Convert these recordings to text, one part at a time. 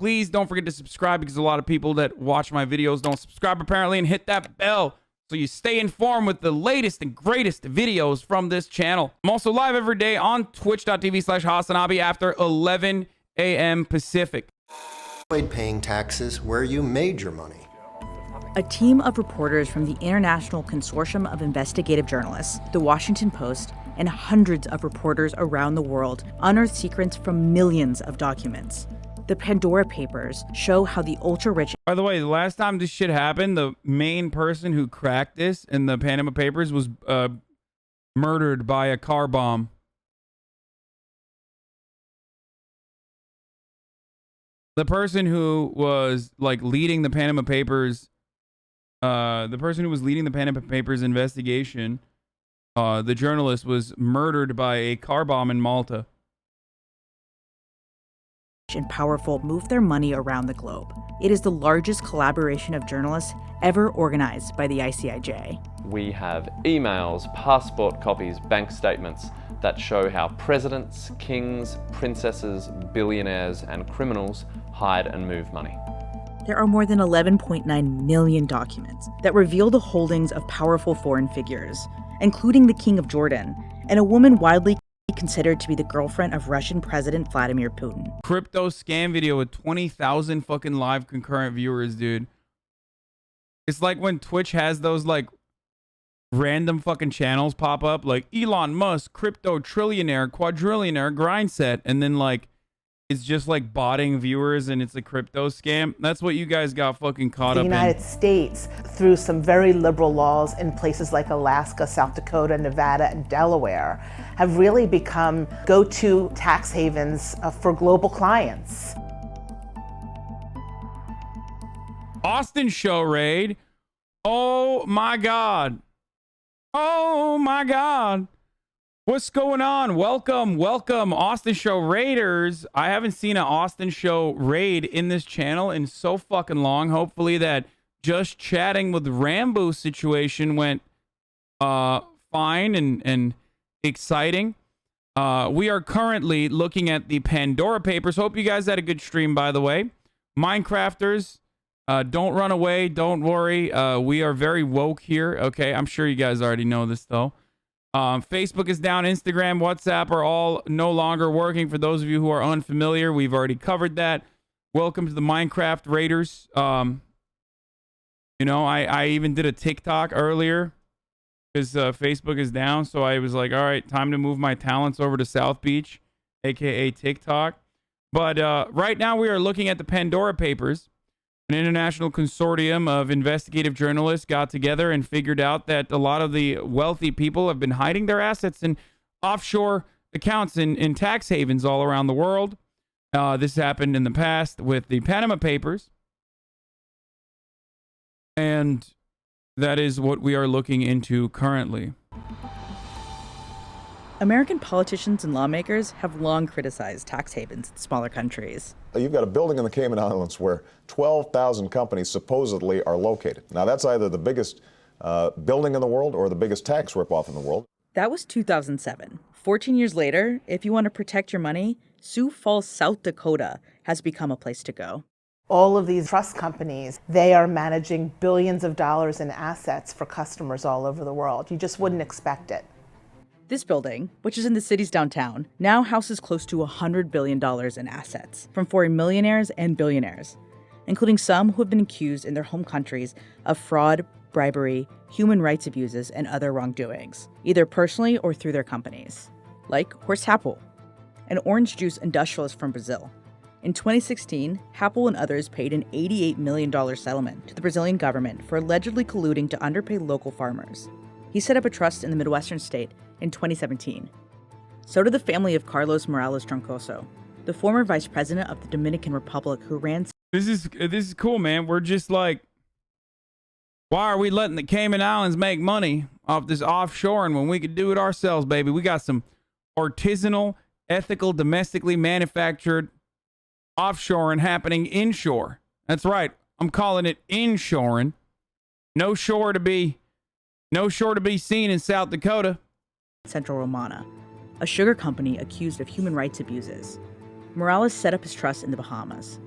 Please don't forget to subscribe, because a lot of people that watch my videos don't subscribe apparently, and hit that bell so you stay informed with the latest and greatest videos from this channel. I'm also live every day on twitch.tv/HasanAbi after 11 a.m. Pacific. Avoid paying taxes where you made your money. A team of reporters from the International Consortium of Investigative Journalists, The Washington Post, and hundreds of reporters around the world unearthed secrets from millions of documents. The Pandora Papers show how the ultra-rich... By the way, the last time this shit happened, the main person who cracked this in the Panama Papers was murdered by a car bomb. The person who was like leading the Panama Papers, investigation, the journalist, was murdered by a car bomb in Malta. And powerful move their money around the globe. It is the largest collaboration of journalists ever organized by the ICIJ. We have emails, passport copies, bank statements that show how presidents, kings, princesses, billionaires, and criminals hide and move money. There are more than 11.9 million documents that reveal the holdings of powerful foreign figures, including the King of Jordan and a woman widely considered to be the girlfriend of Russian President Vladimir Putin. Crypto scam video with 20,000 fucking live concurrent viewers, dude. It's like when Twitch has those like random fucking channels pop up, like Elon Musk, crypto trillionaire, quadrillionaire, grind set, and then like it's just like botting viewers and it's a crypto scam. That's what you guys got fucking caught up in. The United States, through some very liberal laws in places like Alaska, South Dakota, Nevada, and Delaware, have really become go-to tax havens for global clients. Austin show raid. Oh my God. Oh my God. What's going on? Welcome, welcome, Austin Show Raiders. I haven't seen an Austin Show raid in this channel in so fucking long. Hopefully that just chatting with Rambo situation went fine and exciting. We are currently looking at the Pandora Papers. Hope you guys had a good stream, by the way. Minecrafters, don't run away. Don't worry. We are very woke here. Okay, I'm sure you guys already know this, though. Facebook is down. Instagram, WhatsApp are all no longer working. For those of you who are unfamiliar, we've already covered that. Welcome to the Minecraft Raiders. You know, I even did a TikTok earlier because Facebook is down. So I was like, all right, time to move my talents over to South Beach, aka TikTok. But right now we are looking at the Pandora Papers. An international consortium of investigative journalists got together and figured out that a lot of the wealthy people have been hiding their assets in offshore accounts in tax havens all around the world. This happened in the past with the Panama Papers. And that is what we are looking into currently. American politicians and lawmakers have long criticized tax havens in smaller countries. You've got a building in the Cayman Islands where 12,000 companies supposedly are located. Now, that's either the biggest building in the world or the biggest tax ripoff in the world. That was 2007. 14 years later, if you want to protect your money, Sioux Falls, South Dakota has become a place to go. All of these trust companies, they are managing billions of dollars in assets for customers all over the world. You just wouldn't expect it. This building, which is in the city's downtown, now houses close to $100 billion in assets from foreign millionaires and billionaires, including some who have been accused in their home countries of fraud, bribery, human rights abuses, and other wrongdoings, either personally or through their companies. Like Horst Happel, an orange juice industrialist from Brazil. In 2016, Happel and others paid an $88 million settlement to the Brazilian government for allegedly colluding to underpay local farmers. He set up a trust in the Midwestern state in 2017. So did the family of Carlos Morales Troncoso, the former vice president of the Dominican Republic who ran... This is cool, man. We're just like, why are we letting the Cayman Islands make money off this offshoring when we could do it ourselves, baby? We got some artisanal, ethical, domestically manufactured offshoring happening inshore. That's right. I'm calling it inshoring. No shore to be seen in South Dakota. Central Romana, a sugar company accused of human rights abuses. Morales set up his trust in the Bahamas,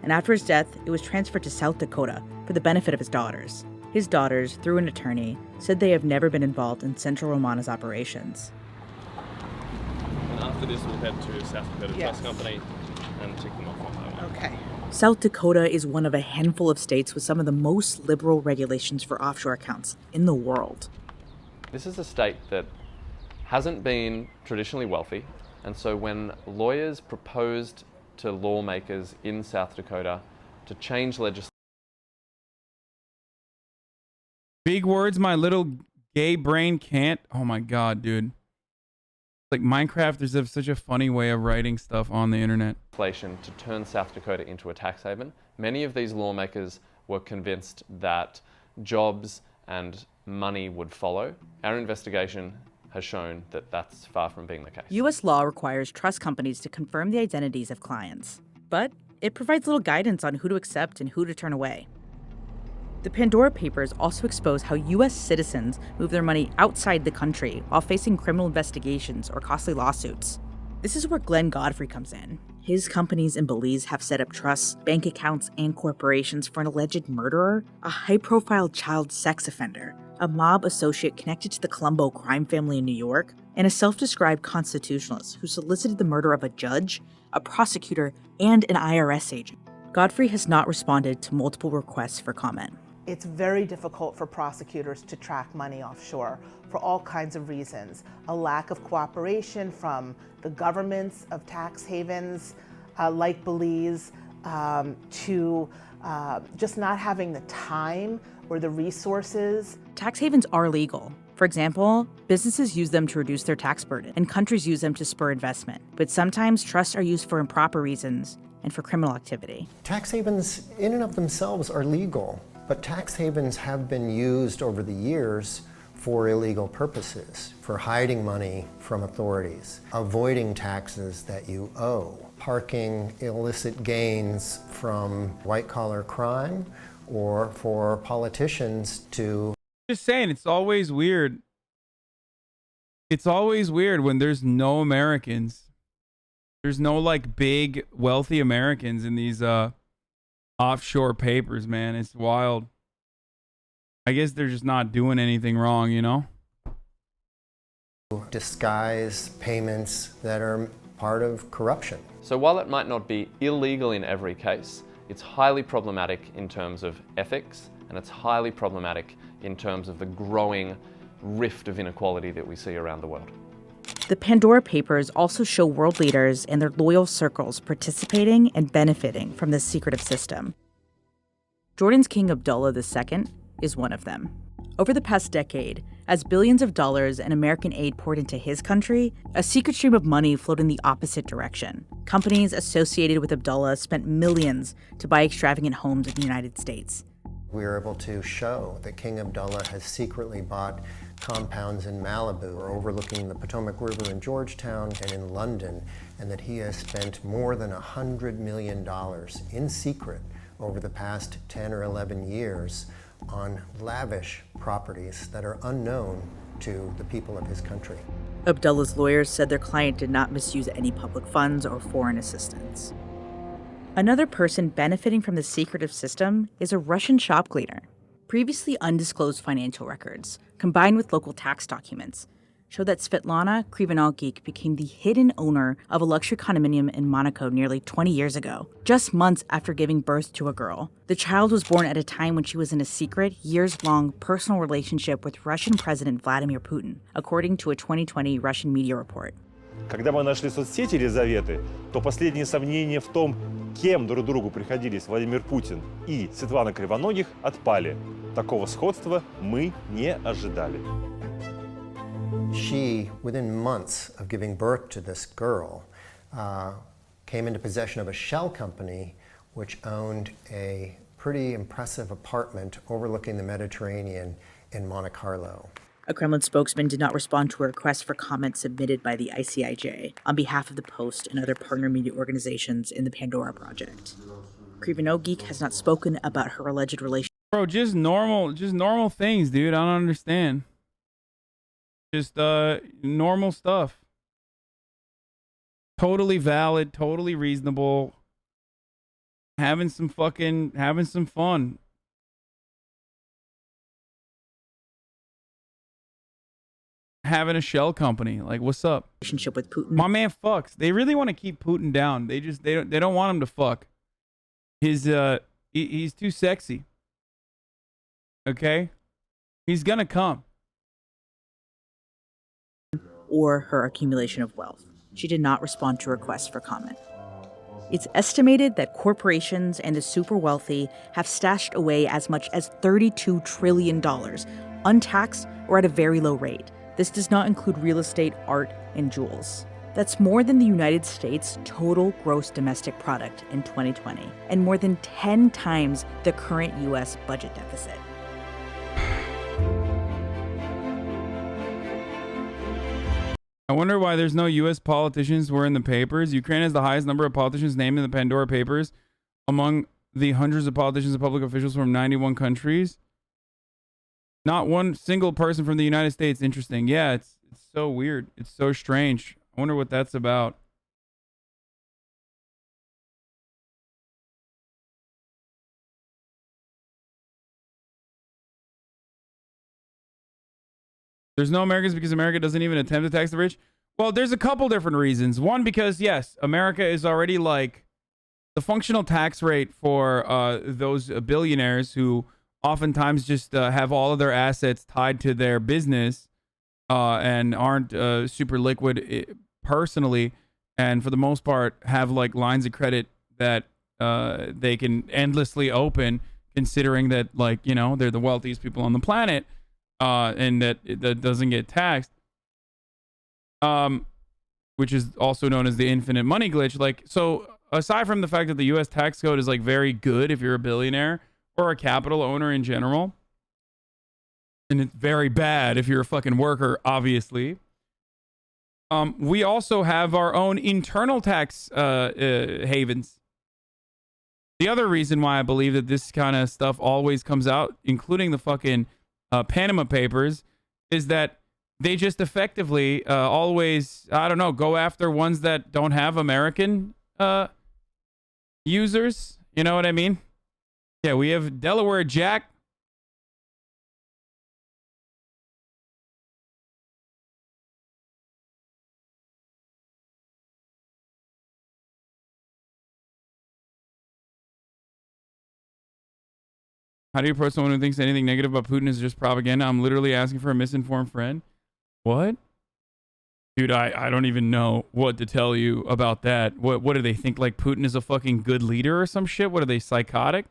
and after his death, it was transferred to South Dakota for the benefit of his daughters. His daughters, through an attorney, said they have never been involved in Central Romana's operations. And after this, we'll head to South Dakota Yes. Trust Company and tick them off one by one. Okay. South Dakota is one of a handful of states with some of the most liberal regulations for offshore accounts in the world. This is a state that hasn't been traditionally wealthy, and so when lawyers proposed to lawmakers in South Dakota to change legislation, Big words my little gay brain can't. Oh my god, dude. Like Minecrafters have such a funny way of writing stuff on the internet. to turn South Dakota into a tax haven, many of these lawmakers were convinced that jobs and money would follow. Our investigation has shown that that's far from being the case. U.S. law requires trust companies to confirm the identities of clients, but it provides little guidance on who to accept and who to turn away. The Pandora Papers also expose how U.S. citizens move their money outside the country while facing criminal investigations or costly lawsuits. This is where Glenn Godfrey comes in. His companies in Belize have set up trusts, bank accounts, and corporations for an alleged murderer, a high-profile child sex offender, a mob associate connected to the Colombo crime family in New York, and a self-described constitutionalist who solicited the murder of a judge, a prosecutor, and an IRS agent. Godfrey has not responded to multiple requests for comment. It's very difficult for prosecutors to track money offshore for all kinds of reasons. A lack of cooperation from the governments of tax havens like Belize, to just not having the time or the resources. Tax havens are legal. For example, businesses use them to reduce their tax burden, and countries use them to spur investment. But sometimes trusts are used for improper reasons and for criminal activity. Tax havens in and of themselves are legal, but tax havens have been used over the years for illegal purposes, for hiding money from authorities, avoiding taxes that you owe, parking illicit gains from white-collar crime, or for politicians to... Just saying, it's always weird. It's always weird when there's no Americans. There's no like big wealthy Americans in these offshore papers, man. It's wild. I guess they're just not doing anything wrong, you know? disguise payments that are part of corruption. So while it might not be illegal in every case, it's highly problematic in terms of ethics, and it's highly problematic in terms of the growing rift of inequality that we see around the world. The Pandora Papers also show world leaders and their loyal circles participating and benefiting from this secretive system. Jordan's King Abdullah II is one of them. Over the past decade, as billions of dollars in American aid poured into his country, a secret stream of money flowed in the opposite direction. Companies associated with Abdullah spent millions to buy extravagant homes in the United States. We were able to show that King Abdullah has secretly bought compounds in Malibu or overlooking the Potomac River in Georgetown and in London, and that he has spent more than $100 million in secret over the past 10 or 11 years on lavish properties that are unknown to the people of his country. Abdullah's lawyers said their client did not misuse any public funds or foreign assistance. Another person benefiting from the secretive system is a Russian shop cleaner. Previously undisclosed financial records, combined with local tax documents, show that Svetlana Krivonogeek became the hidden owner of a luxury condominium in Monaco nearly 20 years ago, just months after giving birth to a girl. The child was born at a time when she was in a secret, years-long personal relationship with Russian President Vladimir Putin, according to a 2020 Russian media report. Когда мы нашли соцсети Елизаветы, то последние сомнения в том, кем друг другу приходились Владимир Путин и Светлана Кривоногих, отпали. Такого сходства мы не ожидали. She, within months of giving birth to this girl, came into possession of a shell company which owned a pretty impressive apartment overlooking the Mediterranean in Monte Carlo. A Kremlin spokesman did not respond to a request for comment submitted by the ICIJ on behalf of the Post and other partner media organizations in the Pandora project. Krivonogeek has not spoken about her alleged relationship. Bro, just normal things, dude. I don't understand. Just normal stuff. Totally valid, totally reasonable. having some fun. Having a shell company. Like, what's up? Relationship with Putin. My man fucks. They really want to keep Putin down. They don't want him to fuck. He's too sexy. Okay? He's gonna come. Or her accumulation of wealth. She did not respond to requests for comment. It's estimated that corporations and the super wealthy have stashed away as much as $32 trillion, untaxed or at a very low rate. This does not include real estate, art, and jewels. That's more than the United States' total gross domestic product in 2020, and more than 10 times the current US budget deficit. I wonder why there's no U.S. politicians who are in the papers. Ukraine has the highest number of politicians named in the Pandora papers among the hundreds of politicians and public officials from 91 countries. Not one single person from the United States. Interesting. Yeah, it's so weird. It's so strange. I wonder what that's about. There's no Americans because America doesn't even attempt to tax the rich. Well, there's a couple different reasons. One, because yes, America is already like the functional tax rate for those billionaires who oftentimes just have all of their assets tied to their business and aren't super liquid personally, and for the most part have like lines of credit that they can endlessly open, considering that, like, you know, they're the wealthiest people on the planet. And that doesn't get taxed, which is also known as the infinite money glitch. Like, so aside from the fact that the U.S. tax code is like very good if you're a billionaire or a capital owner in general, and it's very bad if you're a fucking worker, obviously. We also have our own internal tax havens. The other reason why I believe that this kind of stuff always comes out, including the fucking Panama Papers, is that they just effectively always, I don't know, go after ones that don't have American users. You know what I mean? Yeah, we have Delaware Jack. How do you approach someone who thinks anything negative about Putin is just propaganda? I'm literally asking for a misinformed friend. What? Dude, I don't even know what to tell you about that. What do they think? Like Putin is a fucking good leader or some shit? What are they, psychotic?